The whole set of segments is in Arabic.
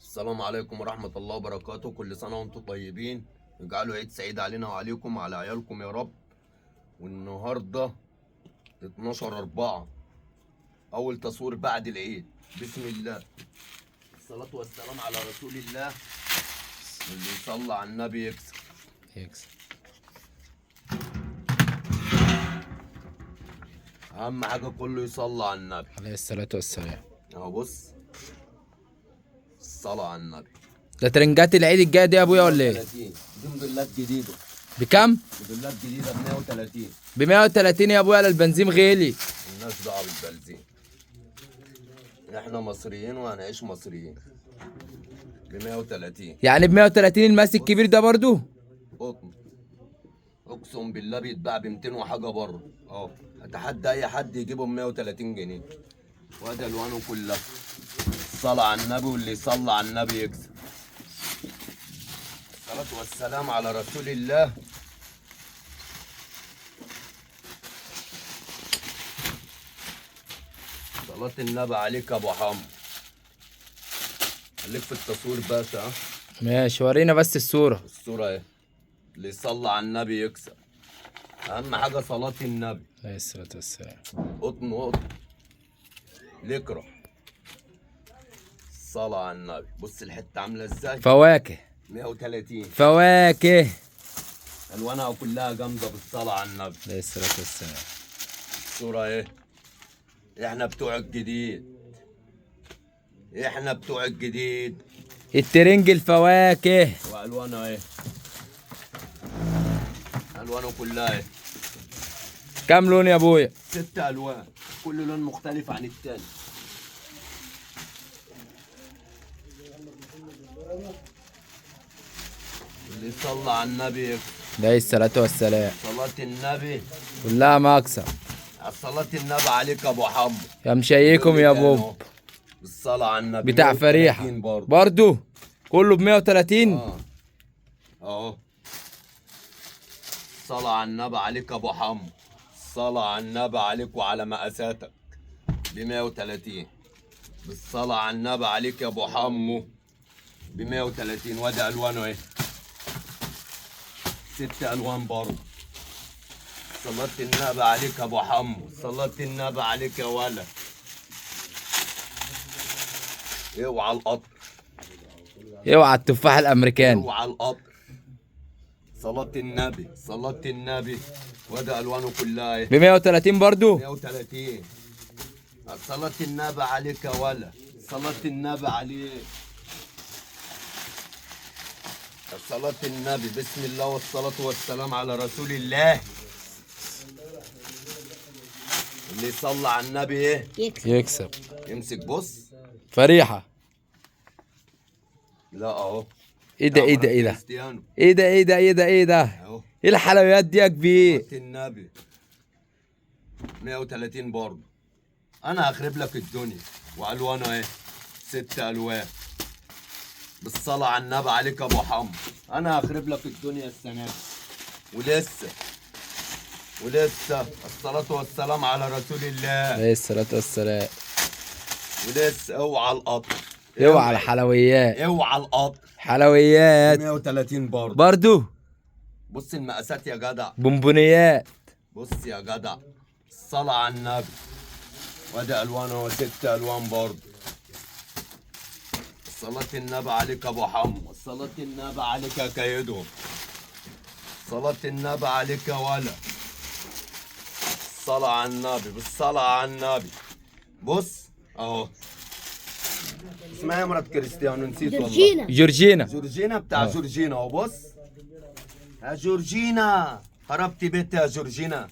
السلام عليكم ورحمة الله وبركاته. كل سنة وانتم طيبين، يجعلوا عيد سعيد علينا وعليكم وعلى عيالكم يا رب. والنهاردة 12/4، أول تصوير بعد العيد. بسم الله، الصلاة والسلام على رسول الله. اللي يصلي على النبي يكسب. أهم حاجة كله يصلي على النبي عليه الصلاة والسلام. أهو بص، الصلاة على النبي. ده ترنجات العيد الجاي دي يا ابويا ولا ايه؟ 130 دي موديلات جديدة. بكام؟ موديلات جديدة ب 130. ب 130 يا ابويا، البنزين غالي. الناس دعوة بالبنزين، احنا مصريين وهنعيش مصريين. ب 130 يعني ب 130 الماس الكبير ده برضو؟ قطن، اقسم بالله بيتباع ب 200 وحاجه بره. اه، اتحدى اي حد يجيبه ب 130 جنيه. وادي الوانه كلها. الصلاة على النبي، واللي يصلي على النبي يكسب. الصلاة والسلام على رسول الله. صلاة النبي عليك يا ابو حمو. خليك في التصوير بس. ها، ماشي، ورينا بس الصورة. الصورة اهي. اللي يصلي على النبي يكسب. اهم حاجة صلاة النبي. عليه الصلاة والسلام. قطن قطن لكرة. الصلاة على النبي. بص الحتة عاملة ازاي. فواكه 130. فواكه. الوانها كلها جامدة بالصلاة على النبي. عليه الصلاة والسلام. الصورة ايه. احنا بتوع الجديد، احنا بتوع الجديد. الترنج الفواكه. والوانها ايه، الوانه كلها ايه. كام لون يا ابويا؟ 6 الوان، كل لون مختلف عن التاني. اللي يصلى على النبي. عليه الصلاة والسلام. صلاة النبي كلها مكسب. صلاة النبي عليك يا ابو حمو. يا مشيكم يا بوب. بالصلاة على النبي. بتاع 130 فريحة برضه. برضو كله ب 130. اهو. الصلاة على النبي عليك يا ابو حمو. الصلاة على النبي عليك وعلى مقاساتك. ب 130. بالصلاة على النبي عليك يا ابو حمو. ب 130. وادي الوانه ايه. 6 الوان برضه. صلاة النبي عليك يا ابو حمو. صلاة النبي عليك يا ولد. اوعى القطر. اوعى التفاح الامريكاني. اوعى القطر. صلاة النبي. صلاة النبي. وادي الوانه كلها ايه. ب 130 برضو. 130. صلاة النبي عليك يا ولد. صلاة النبي عليك. صلاة النبي. بسم الله والصلاة والسلام على رسول الله. اللي يصلي على النبي ايه يكسب. يمسك. بص فريحة. لا اهو. ايه ده ايه ده ايه ده كريستيانو. ايه ده ايه ده ايه ده ايه ده اهو. ايه الحلويات دي يا كبير؟ صلاة النبي 130 برضه. انا هخرب لك الدنيا. والوانه ايه. 6 الوان. بالصلاة على النبي عليك يا ابو حمو. انا هخرب لك الدنيا السنة دي. ولسه الصلاة والسلام على رسول الله. عليه الصلاة والسلام. ولسه اوعى القطر. اوعى الحلويات. اوعى القطر. حلويات 130 برضه. برضو. بص المقاسات يا جدع. بونبونيات. بص يا جدع. الصلاة على النبي. وادي الوانه 6 الوان برضه. صلاة النبي عليك يا ابو حمو. صلاة النبي عليك يا كيدهم. صلاة النبي عليك يا ولا. الصلاة على النبي. بالصلاة على النبي. بص اهو. اسمها يا مرات كريستيانو، نسيت والله. جورجينا. جورجينا بتاع جورجينا اهو. بص يا جورجينا، خربت بيتي يا جورجينا.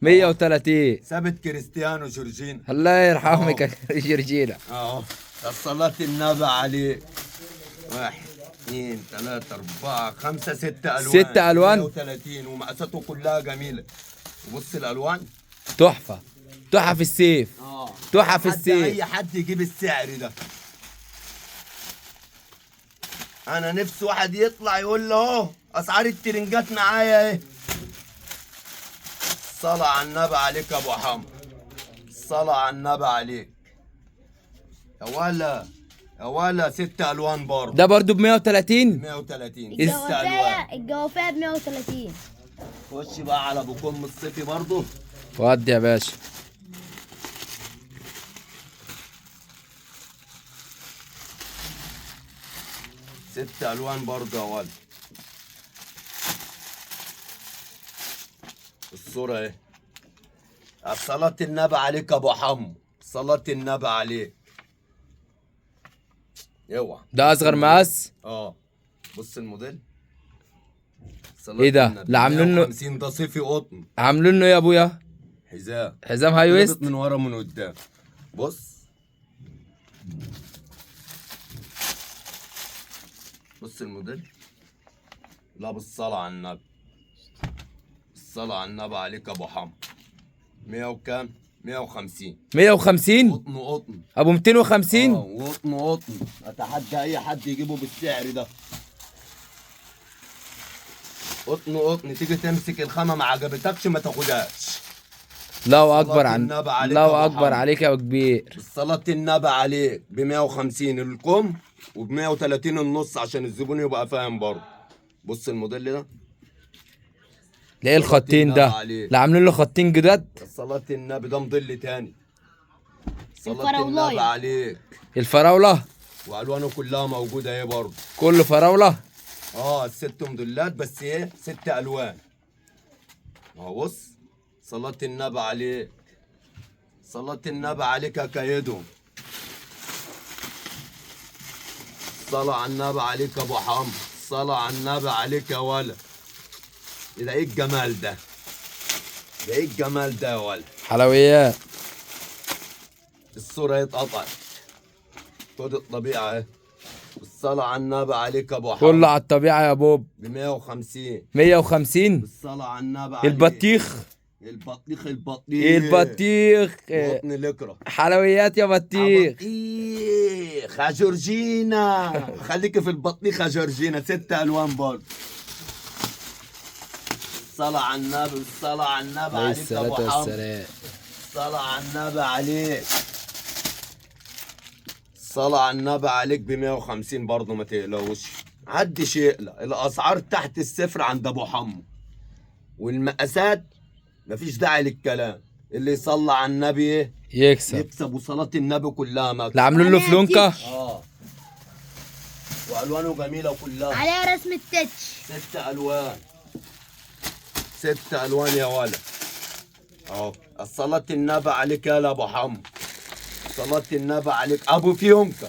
130. سابت كريستيانو جورجينا. الله يرحمك يا جورجينا. اهو. صلاة النبي عليه. 1 2 3 4 5 6 الوان. 6 ألوان. 130 ومقاساته كلها جميله. وبص الالوان تحفة. تحفة في السيف. تحفة في السيف. اي حد يجيب السعر ده. انا نفسي واحد يطلع يقول له اهو اسعار الترنجات معايا ايه. الصلاة على النبي عليك يا ابو حمو. الصلاة على النبي عليك يا ولا. يا ولا 6 الوان برضه. ده برضو ب 130. 130 6 الجوافية الوان. الجوافية ب 130. خش بقى على ابو كم الصيفي برضه. ودي يا باشا. 6 الوان برضه يا ولد. الصورة اهي. صلاة النبي عليك يا ابو حمو، صلاة النبي عليك. اوعى. ده اصغر مقاس. اه بص الموديل. صلاة ايه ده؟ النبي. لا عاملين له 150 ده صيفي قطن. عاملين له ايه يا ابويا؟ حزام. حزام هاي ويست. رابط من ورا ومن قدام. بص. بص الموديل. لا بالصلاة على النبي. الصلاة على النبي عليك يا ابو حمو. 100 وكام؟ 150. 150. قطن قطن. ابو 250. قطن قطن. اتحدى اي حد يجيبه بالسعر ده. قطن قطن. تيجي تمسك الخامة ما عجبتكش ما تاخدهاش. الله اكبر عن النبي عليك يا الله أبو اكبر حمو. عليك يا أبو كبير. صلاة النبي عليك ب 150 الكم وب 130 النص عشان الزبون يبقى فاهم برضه. بص الموديل ده. ليه الخطين النبي ده؟ عليك. لا عاملين له خطين جداد. صلاة النبي ده موديل تاني. صلاة الفراولاية. النبي عليك. الفراولة والوانه كلها موجودة اهي برضه. كله فراولة. الست موديلات بس ايه 6 الوان. اهو بص. صلاة النبي عليك. صلاة النبي عليك يا كايدو. صلاة على النبي عليك يا ابو حمد. صلاة على النبي عليك يا ولد. ده ايه الجمال ده؟ ده ايه الجمال ده يا ولد؟ حلويات. الصورة اتقطعت. خد الطبيعة اهي. الصلاة على النبي عليك يا ابو حمد. كله على الطبيعة يا بوب. ب 150. 150. الصلاة على النبي عليك. البطيخ. البطيخ البطيخ. بطن الإكرة. حلويات يا بطيخ. بطيخ يا جورجينا. خليكي في البطيخ يا جورجينا. 6 الوان برضه. الصلاة على النبي. الصلاة على النبي عليه عليك يا ابو الصلاة حمد. والسلام. الصلاة على النبي عليك. الصلاة على النبي عليك ب 150 برضه ما تقلقوش. محدش يقلق. الأسعار تحت الصفر عند أبو حمو. والمقاسات مفيش داعي للكلام. اللي يصلي على النبي ايه؟ يكسب. يكسب. وصلاة النبي كلها مكسب. لا عاملين له فلونكة. والوانه جميله كلها. عليها رسمة تتش. 6 الوان. 6 الوان يا ولد. اهو. الصلاة النبي عليك يا ابو حمو. صلاة النبي عليك ابو فيونكا.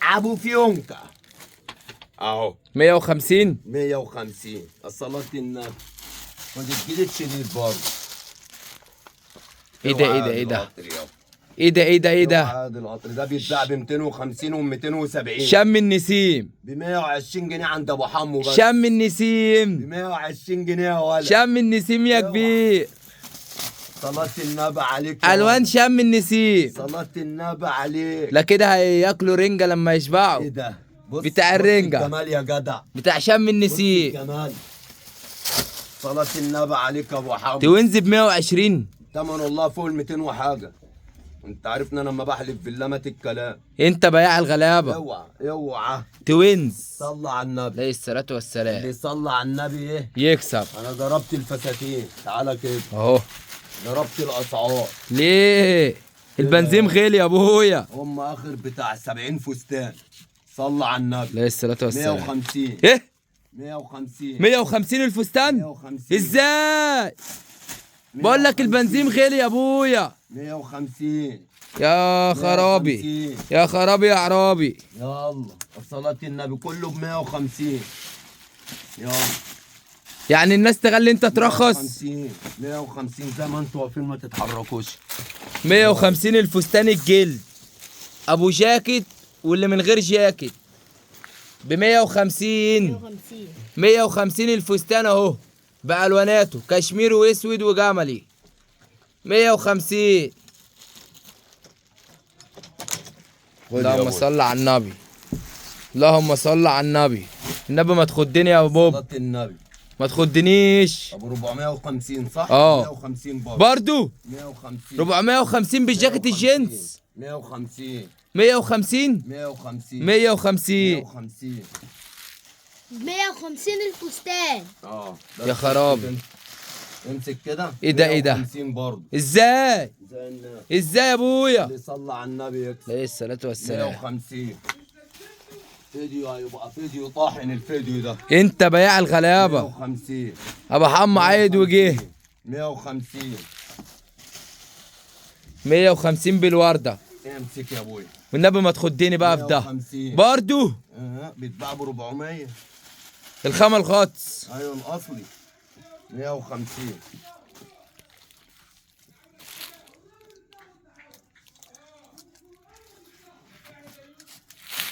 ابو فيونكا. اهو. 150. 150. الصلاة النبي. خد الجديد شديد برضه. ايه ده ايه ده ايه ده؟ ايه ده ايه ده ايه ده؟ عادي القطر ده بيتباع ب 250 و 270. شم النسيم. ب 120 جنيه عند ابو حمو بس. شم ب النسيم. 120 جنيه يا ولد. شم النسيم يا كبير. صلاة النبي عليك يا الوان ولد. شم النسيم. صلاة النبي عليك. لا كده هياكلوا رنجة لما ايه يشبعوا. ده؟ بص بتاع بص الرنجة. الجمال يا جدع. بتاع شم بص النسيم. الجمال. صلاة النبي عليك يا ابو حمو. توينز ب 120. تمن الله فوق ال 200 وحاجة. انت عارفني انا لما بحلف بالله مات الكلام. انت بياع الغلابة. اوعى اوعى. توينز. صلى على النبي. عليه الصلاة والسلام. اللي صلى على النبي ايه؟ يكسب. انا ضربت الفساتين. تعالى كده. اهو. ضربت الاسعار. ليه؟ البنزين غالي يا ابويا. هم اخر بتاع 70 فستان. صلى على النبي. عليه الصلاة والسلام. 150. ايه؟ 150. 150 الفستان؟ 150. ازاي؟ بقول لك البنزين غالي يا ابويا. 150. يا خرابي. 150. يا خرابي يا عرابي. يلا. صلاة النبي كله ب 150. يلا. يعني الناس تغلي انت ترخص. 150. 150 زي ما انتوا واقفين ما تتحركوش. 150 الفستان الجلد ابو جاكيت واللي من غير جاكيت ب 150. 150. 150 الفستان اهو بالواناته كشمير واسود وجملي. 150. اللهم صل على النبي. اللهم صل على النبي. النبي ما تخدني يا بوب. صلاة النبي. ما تخدنيش. ابو 450 صح؟ اه. 150 برضه. برضو 150. 450 بالجاكيت الجينز. 150. 150 150 150 150 150 الفستان. اه يا خرابي. امسك كده. ايه ده ايه ده؟ 150 برضه. ازاي زي الناس. ازاي يا ابويا؟ اللي صلى على النبي يكسب. عليه الصلاة والسلام. 150 فيديو هيبقى فيديو طاحن الفيديو ده. انت بياع الغلابة. 150 ابو حم عايد وجه. 150 150 بالوردة. امسك يا ابويا. والنبي ما تخدني بقى في ده 150 برضو. بيتباع ب 400. الخامة الغطس. ايوه الاصلي 150.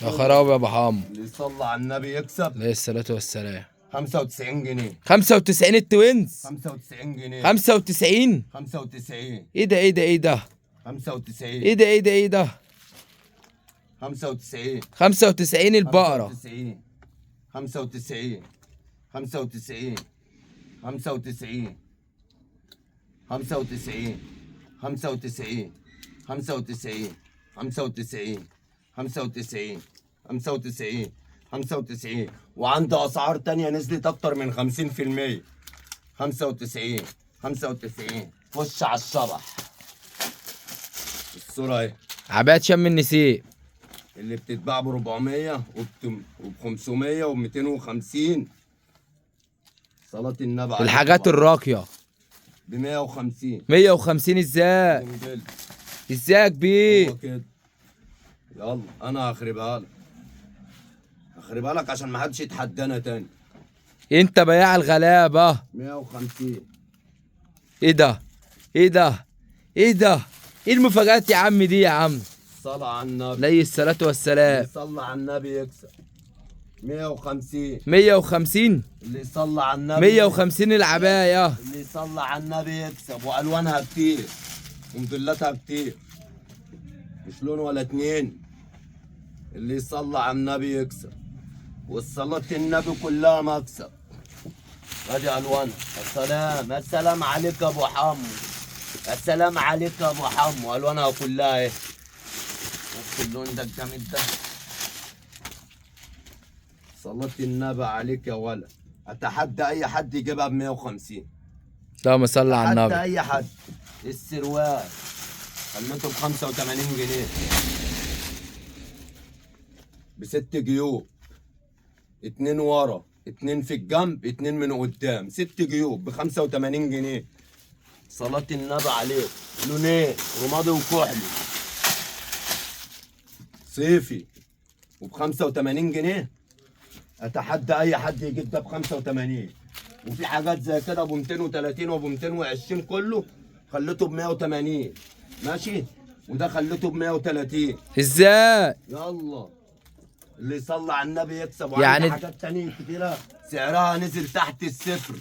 يا خرابي يا ابو حم. اللي يصلى على النبي يكسب. عليه الصلاة والسلام. 95 جنيه. 95 التوينز. 95 جنيه. 95. 95 ايه ده ايه ده ايه ده؟ 95 ايه ده ايه ده ايه ده؟ 95 95 البقرة. 95 95 95 95 95 95 95 95 95 95 95 وعنده اسعار تانية نزلت اكتر من 50%. 95 95 خش على الشبح. الصورة اهي عباد شم النسيم. اللي بتتباع ب 400 وب 500 وب 250. صلاة النبي عليه الحاجات الراقية ب 150. 150 ازاي؟ جنجل. ازاي يا كبير؟ هو كده. يلا انا هخربها لك. هخربها لك عشان ما حدش يتحدانا تاني. انت بياع الغلابة. 150. ايه ده؟ ايه ده؟ ايه ده؟ ايه المفاجآت يا عم دي يا عم؟ صلاة على النبي. عليه الصلاة والسلام. صلى على النبي يكسب. 150. 150 اللي يصلى على النبي 150 العباية. اللي يصلى على النبي يكسب. والوانها كتير وموديلاتها كتير، مش لون ولا اتنين. اللي يصلى على النبي يكسب، والصلاة النبي كلها مكسب. ادي الوانها. السلام السلام عليك يا ابو حمو. السلام عليك يا ابو حمو. الوانها كلها اهي. نفس اللون ده الجامد ده. صلاة النبي عليك يا ولد. اتحدى اي حد يجيبها ب 150. اللهم صل على حتى النبي. اي حد. السروال خليته ب 85 جنيه ب6 جيوب، 2 ورا 2 في الجنب 2 من قدام، 6 جيوب ب 85 جنيه. صلاة النبي عليك. لونين رمادي وكحلي صيفي وب 85 جنيه. اتحدى اي حد يجيب ده ب 85. وفي حاجات زي كده ابو 230 وابو 220 كله خليته ب 180 ماشي. وده خليته ب 130. ازاي؟ يلا اللي يصلي على النبي يكسب. يعني وعندي حاجات تانية كتيرة سعرها نزل تحت الصفر.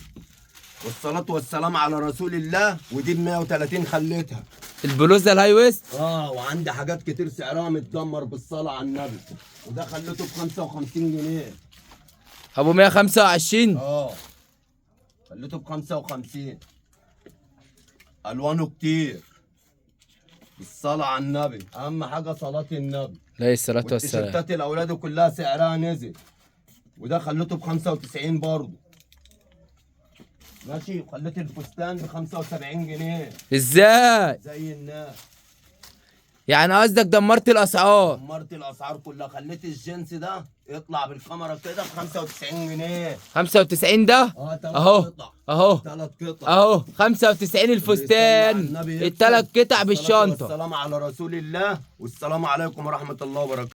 والصلاة والسلام على رسول الله. ودي ب 130 خليتها. البلوزة الهاي ويست. وعندي حاجات كتير سعرها متدمر بالصلاة على النبي. وده خليته ب 55 جنيه. ابو 125. خليته ب 55. الوانه كتير. الصلاة على النبي اهم حاجة صلاة النبي. عليه الصلاة والسلام. والتيشيرتات الاولاد كلها سعرها نزل. وده خليته ب 95 برضه ماشي. وخليت الفستان ب 75 جنيه ازاي؟ زي الناس. يعني قصدك دمرت الاسعار؟ دمرت الاسعار كلها. خليت الجنس ده يطلع بالكاميرا كده ب 95 جنيه. 95 ده؟ تلات اهو قطع. اهو 3 قطع اهو 95 الفستان. التلات قطع بالشنطة. والسلام على رسول الله. والسلام عليكم ورحمة الله وبركاته.